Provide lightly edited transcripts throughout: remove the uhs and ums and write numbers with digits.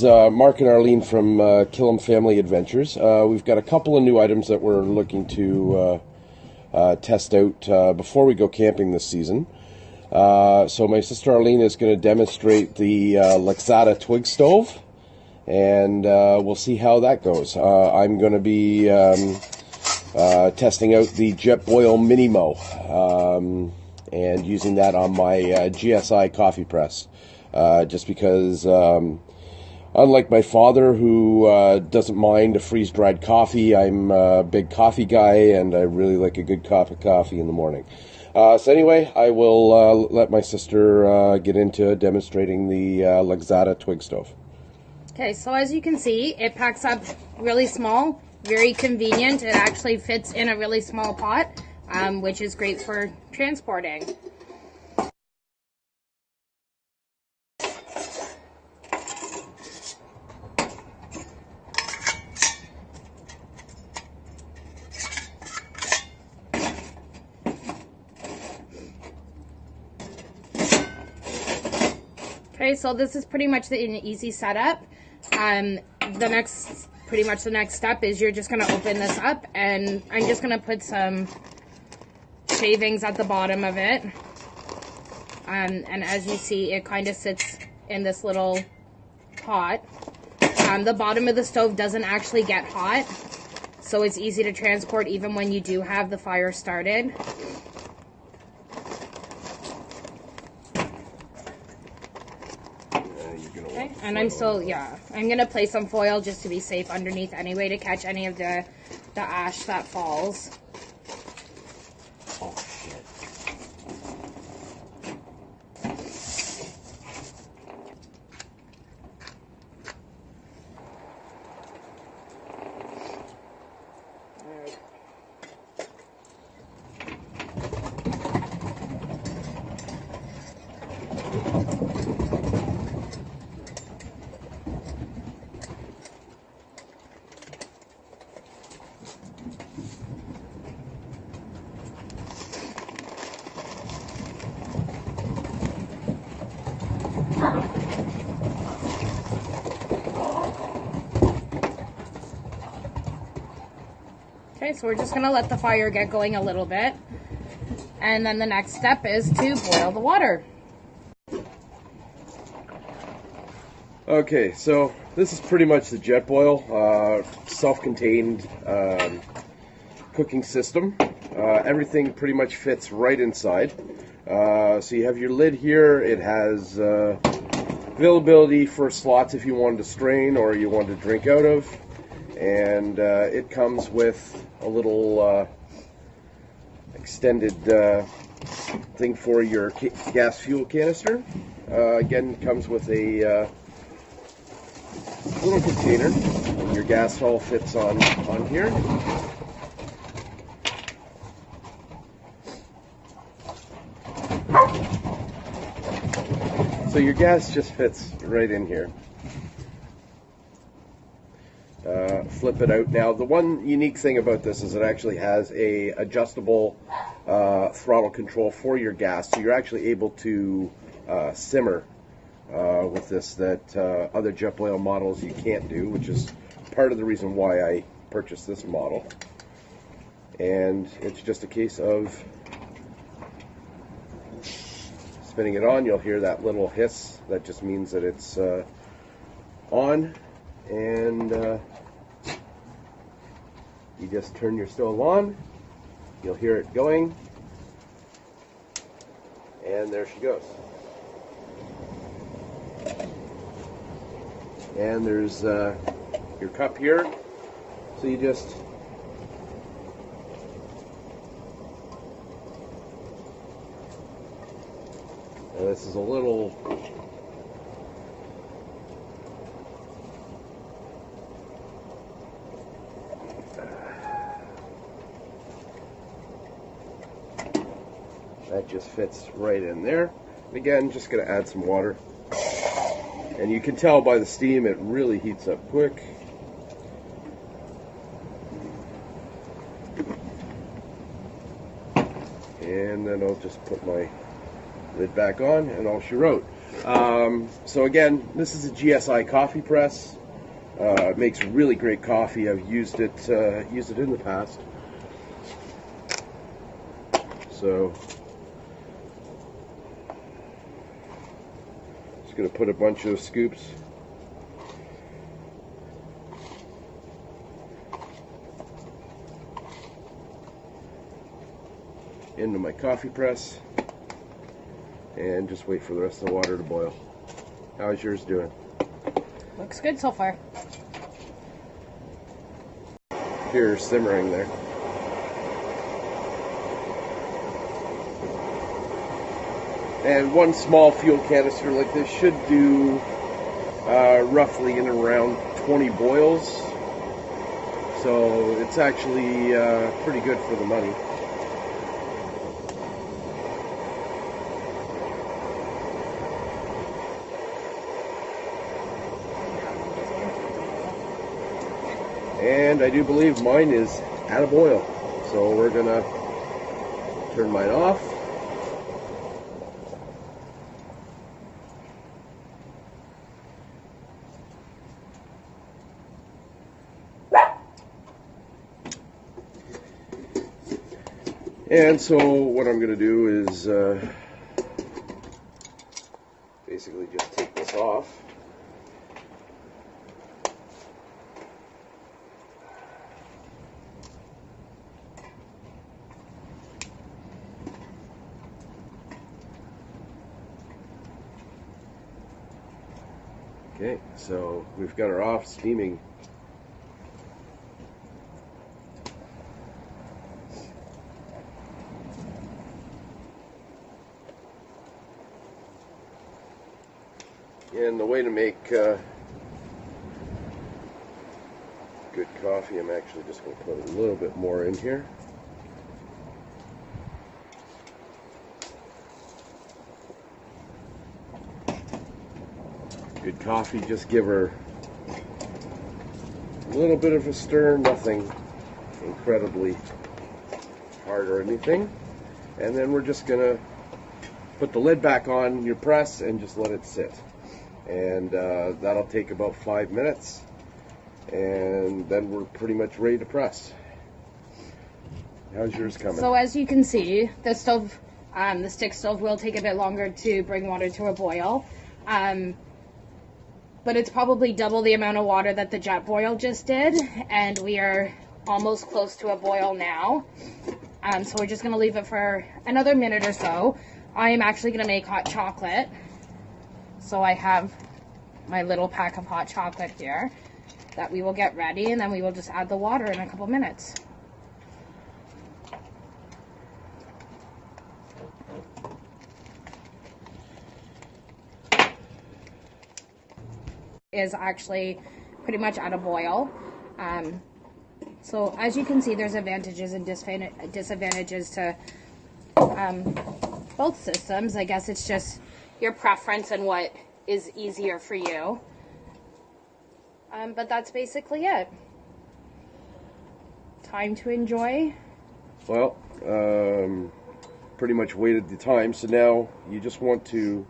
is Mark and Arlene from K.F.A Family Adventures. We've got a couple of new items that we're looking to test out before we go camping this season. So my sister Arlene is going to demonstrate the Lixada twig stove, and we'll see how that goes. I'm going to be testing out the JetBoil Minimo and using that on my GSI coffee press. Just because, unlike my father, who doesn't mind a freeze-dried coffee, I'm a big coffee guy, and I really like a good cup of coffee in the morning. So anyway, I will let my sister get into demonstrating the Lixada twig stove. Okay, so as you can see, it packs up really small, very convenient. It actually fits in a really small pot, which is great for transporting. Okay, so this is pretty much an easy setup. The next step is you're just going to open this up, and I'm just going to put some shavings at the bottom of it. And as you see, it kind of sits in this little pot. The bottom of the stove doesn't actually get hot, so it's easy to transport even when you do have the fire started. Okay, and I'm gonna place some foil just to be safe underneath anyway, to catch any of the ash that falls. Oh, shit. Okay, so we're just going to let the fire get going a little bit. And then the next step is to boil the water. Okay, so this is pretty much the JetBoil self-contained cooking system. Everything pretty much fits right inside. So you have your lid here. It has availability for slots if you wanted to strain or you wanted to drink out of. And it comes with a little extended thing for your gas fuel canister. Again, it comes with a little container. Your gas all fits on here. So your gas just fits right in here. Flip it out. Now, the one unique thing about this is it actually has a adjustable throttle control for your gas, so you're actually able to simmer with this that other JetBoil models you can't do, which is part of the reason why I purchased this model. And it's just a case of spinning it on. You'll hear that little hiss. That just means that it's on, and you just turn your stove on. You'll hear it going, and there she goes. And there's your cup here, so you just this is a little that just fits right in there. And again, just going to add some water. And you can tell by the steam, it really heats up quick. And then I'll just put my lid back on, and all she wrote. So again, this is a GSI coffee press. It makes really great coffee. I've used it in the past. So just going to put a bunch of scoops into my coffee press and just wait for the rest of the water to boil. How's yours doing? Looks good so far. Here, simmering there. And one small fuel canister like this should do roughly in around 20 boils. So it's actually pretty good for the money. And I do believe mine is at a boil. So we're gonna turn mine off. And so what I'm gonna do is basically just take this off. Okay, so we've got her off, steaming. And the way to make good coffee, I'm actually just going to put a little bit more in here. Good coffee, just give her a little bit of a stir, nothing incredibly hard or anything. And then we're just going to put the lid back on your press and just let it sit. And that'll take about 5 minutes. And then we're pretty much ready to press. How's yours coming? So as you can see, the stove, the stick stove will take a bit longer to bring water to a boil. But it's probably double the amount of water that the jet boil just did, and we are almost close to a boil now. So we're just going to leave it for another minute or so. I am actually going to make hot chocolate. So I have my little pack of hot chocolate here that we will get ready, and then we will just add the water in a couple minutes. Is actually pretty much at a boil. So as you can see, there's advantages and disadvantages to both systems. I guess it's just your preference and what is easier for you. But that's basically it. Time to enjoy. Well, pretty much waited the time, so now you just want to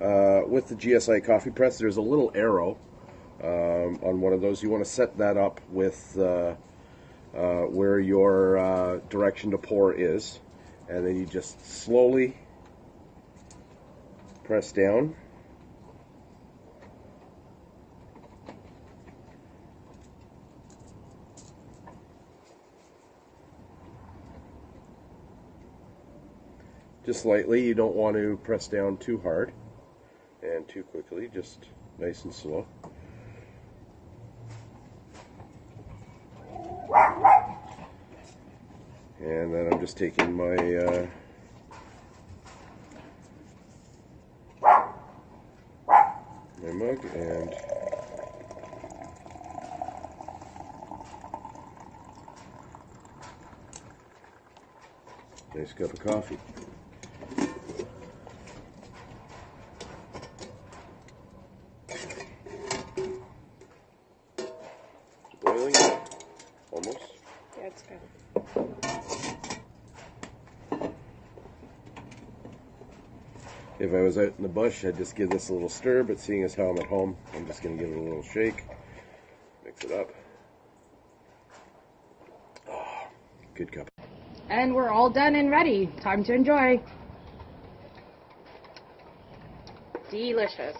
with the GSI coffee press, there's a little arrow on one of those. You want to set that up with where your direction to pour is, and then you just slowly press down. Just lightly. You don't want to press down too hard and too quickly, just nice and slow. And then I'm just taking my my mug and nice cup of coffee. Boiling? Almost? Yeah, it's good. If I was out in the bush, I'd just give this a little stir, but seeing as how I'm at home, I'm just going to give it a little shake. Mix it up. Oh, good cup. And we're all done and ready. Time to enjoy. Delicious.